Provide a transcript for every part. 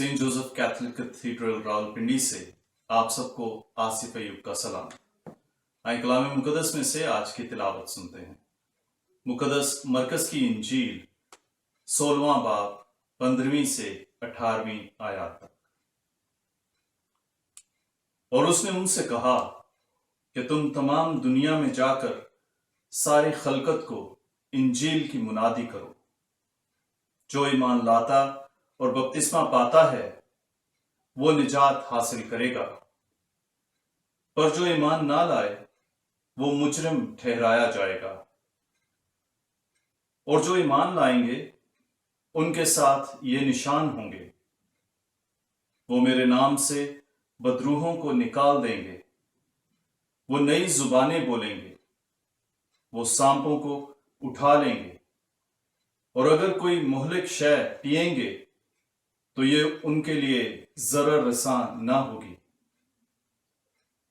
Saint Joseph Catholic Cathedral Rawalpindi से आप सबको आसिफ अयूब का सलाम। आए कलाम मुकद्दस में से आज की तिलावत सुनते हैं। मुकद्दस मरकज की इंजील 16वां बाब 15वीं से 18वीं आयत तक। और उसने उनसे कहा कि तुम तमाम दुनिया में जाकर सारी खलकत को इंजील की मुनादी करो। जो ईमान लाता और बपतिस्मा पाता है वो निजात हासिल करेगा, पर जो ईमान ना लाए वो मुजरिम ठहराया जाएगा। और जो ईमान लाएंगे उनके साथ ये निशान होंगे, वो मेरे नाम से बदरूहों को निकाल देंगे, वो नई जुबानें बोलेंगे, वो सांपों को उठा लेंगे, और अगर कोई मुहलिक शय पिएंगे तो ये उनके लिए जरर रसां ना होगी।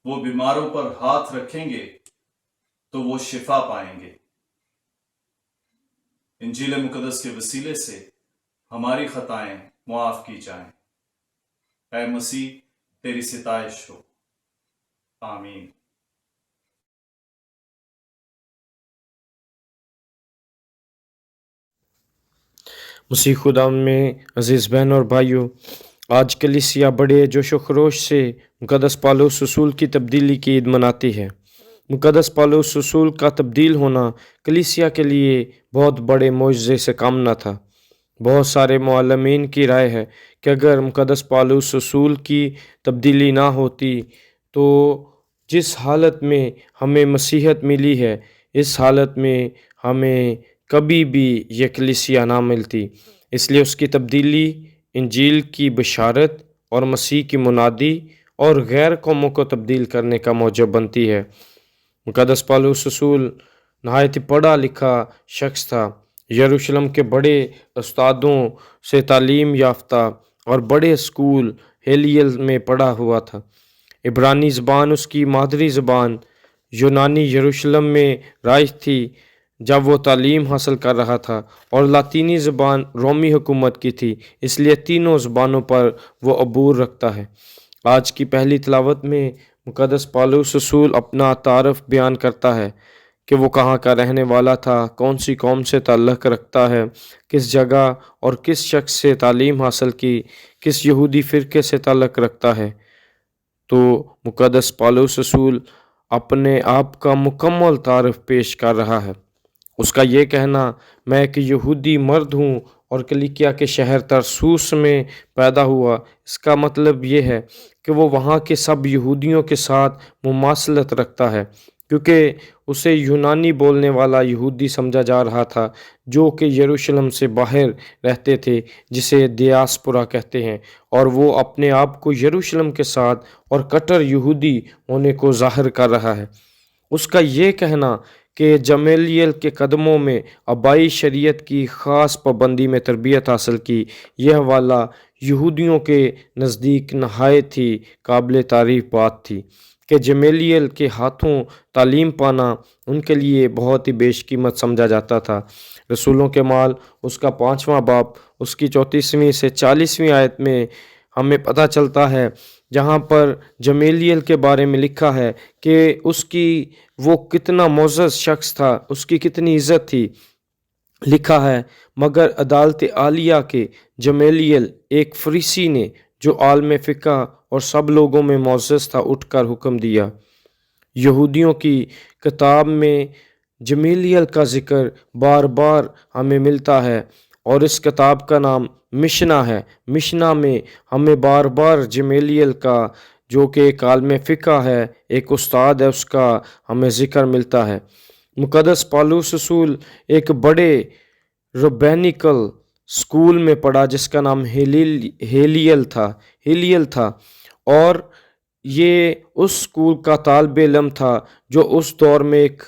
वो बीमारों पर हाथ रखेंगे तो वो शिफा पाएंगे। इंजील मुकद्दस के वसीले से हमारी खताएं मुआफ की जाएं। ऐ मसीह तेरी सिताइश हो। आमीन। मसीह खुदा में अज़ीज़ बहन और भाइयों, आज कलीसिया बड़े जोश व खरोश से मुक़द्दस पौलुस रसूल की तब्दीली की ईद मनाती है। मुक़द्दस पौलुस रसूल का तब्दील होना कलीसिया के लिए बहुत बड़े मोजज़े से काम न था। बहुत सारे मुअल्लिमीन की राय है कि अगर मुक़द्दस पौलुस रसूल की तब्दीली ना होती तो जिस हालत में हमें मसीहत मिली है, इस हालत में हमें कभी भी ये कलीसिया ना मिलती। इसलिए उसकी तब्दीली इंजील की बशारत और मसीह की मुनादी और गैर कौमों को तब्दील करने का मौजब बनती है। मुक़द्दस पौलुस रसूल नहायत ही पढ़ा लिखा शख्स था। यरूशलेम के बड़े उस्तादों से तालीम याफ्ता और बड़े स्कूल हेलियल में पढ़ा हुआ था। इब्रानी ज़बान उसकी मादरी ज़बान, यूनानी यरूशलेम में राइज थी जब वो तालीम हासिल कर रहा था, और लातीनी ज़बान रोमी हुकूमत की थी। इसलिए तीनों ज़बानों पर वो अबूर रखता है। आज की पहली तिलावत में मुक़द्दस पौलुस रसूल अपना तारफ़ बयान करता है कि वो कहाँ का रहने वाला था, कौन सी कौम से ताल्लुक़ रखता है, किस जगह और किस शख्स से तालीम हासिल की, किस यहूदी फ़िरके से ताल्लुक़ रखता है। तो मुक़द्दस पौलुस रसूल अपने आप का मुकम्मल तारफ़ पेश कर रहा है। उसका ये कहना, मैं एक यहूदी मर्द हूँ और किलिकिया के शहर तरसूस में पैदा हुआ, इसका मतलब ये है कि वो वहाँ के सब यहूदियों के साथ मुमासलत रखता है, क्योंकि उसे यूनानी बोलने वाला यहूदी समझा जा रहा था जो कि यरूशलेम से बाहर रहते थे, जिसे दियास्पोरा कहते हैं, और वो अपने आप को यरूशलेम के साथ और कट्टर यहूदी होने को ज़ाहिर कर रहा है। उसका ये कहना कि जमेलियल के कदमों में अबाई शरीयत की ख़ास पाबंदी में तरबियत हासिल की, यह वाला यहूदियों के नज़दीक नहायत ही काबिल तारीफ़ बात थी कि जमेलियल के हाथों तालीम पाना उनके लिए बहुत ही बेशकीमत समझा जाता था। रसूलों के माल उसका 5वां बाब उसकी 34वीं से 40वीं आयत में हमें पता चलता है, जहाँ पर जमेलियल के बारे में लिखा है कि उसकी वो कितना मोअज़्ज़ज़ शख्स था, उसकी कितनी इज़्ज़त थी। लिखा है, मगर अदालत आलिया के जमेलियल एक फरीसी ने जो आलम फ़िक़्ह और सब लोगों में मोअज़्ज़ज़ था, उठकर हुक्म दिया। यहूदियों की किताब में जमेलियल का ज़िक्र बार बार हमें मिलता है और इस किताब का नाम मिशना है। मिशना में हमें बार बार जमेलियल का, जो कि एक आलम फ़िक़्ह है, एक उस्ताद है, उसका हमें ज़िक्र मिलता है। मुक़द्दस पौलुस रसूल एक बड़े रब्बैनिकल स्कूल में पढ़ा जिसका नाम हेलियल था, और ये उस स्कूल का तालिब इल्म था जो उस दौर में एक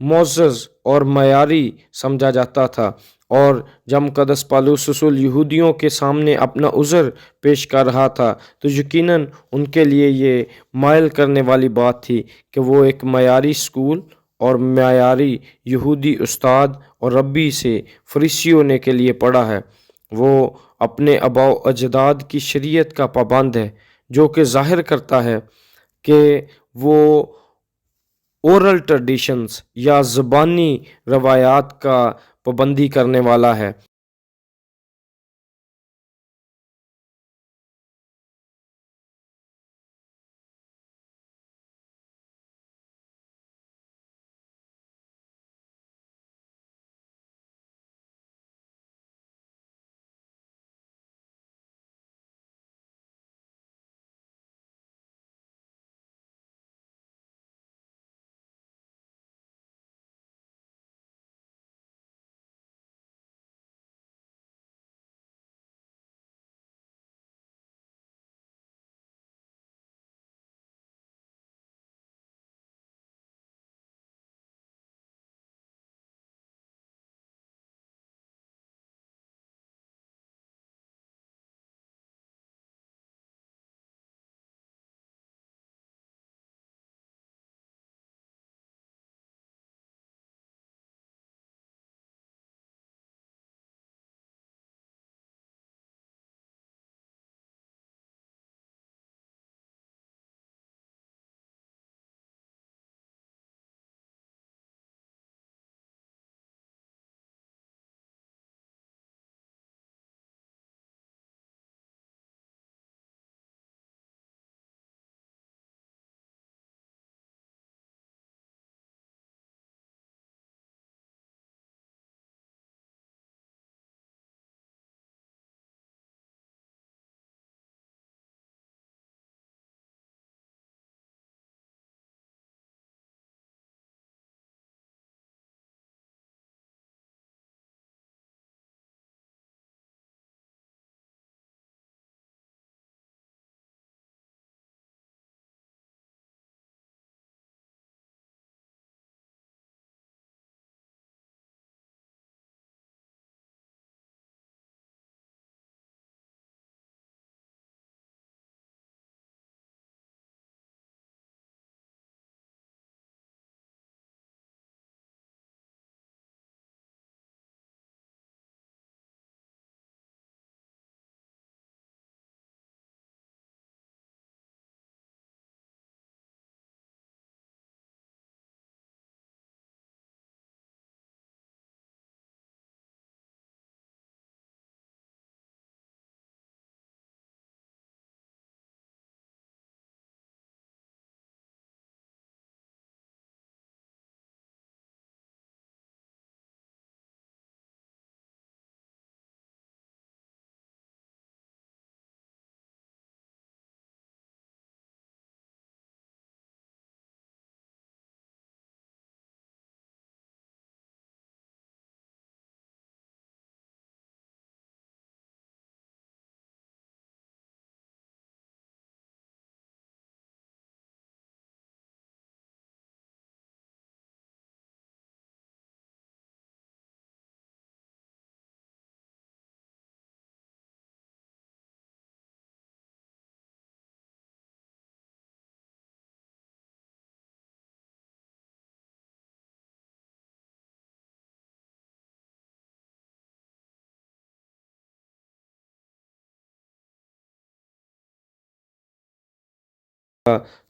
मुअज़्ज़ज़ और मयारी समझा जाता था। और जब मुक़द्दस पौलुस रसूल यहूदियों के सामने अपना उज़र पेश कर रहा था तो यकीनन उनके लिए ये मायल करने वाली बात थी कि वो एक मयारी स्कूल और मयारी यहूदी उस्ताद और रब्बी से फरीसी होने के लिए पढ़ा है। वो اپنے آباء و اجداد کی شریعت کا پابند ہے، جو کہ ظاہر کرتا ہے کہ وہ اورل ٹریڈیشنز یا زبانی روایات کا پابندی کرنے والا ہے۔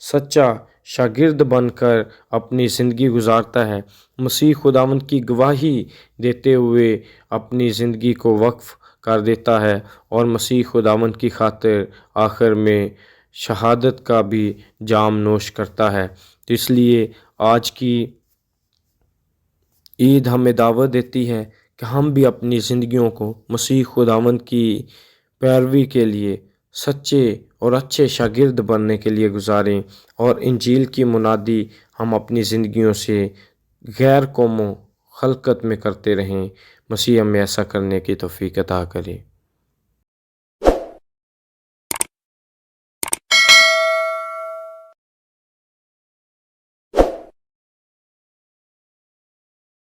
سچا شاگرد بن کر اپنی زندگی گزارتا ہے، مسیح خداوند کی گواہی دیتے ہوئے اپنی زندگی کو وقف کر دیتا ہے اور مسیح خداوند کی خاطر آخر میں شہادت کا بھی جام نوش کرتا ہے۔ تو اس لیے آج کی عید ہمیں دعوت دیتی ہے کہ ہم بھی اپنی زندگیوں کو مسیح خداوند کی پیروی کے لیے سچے اور اچھے شاگرد بننے کے لیے گزاریں، اور انجیل کی منادی ہم اپنی زندگیوں سے غیر قوموں خلقت میں کرتے رہیں۔ مسیح ہمیں ایسا کرنے کی توفیق عطا کرے۔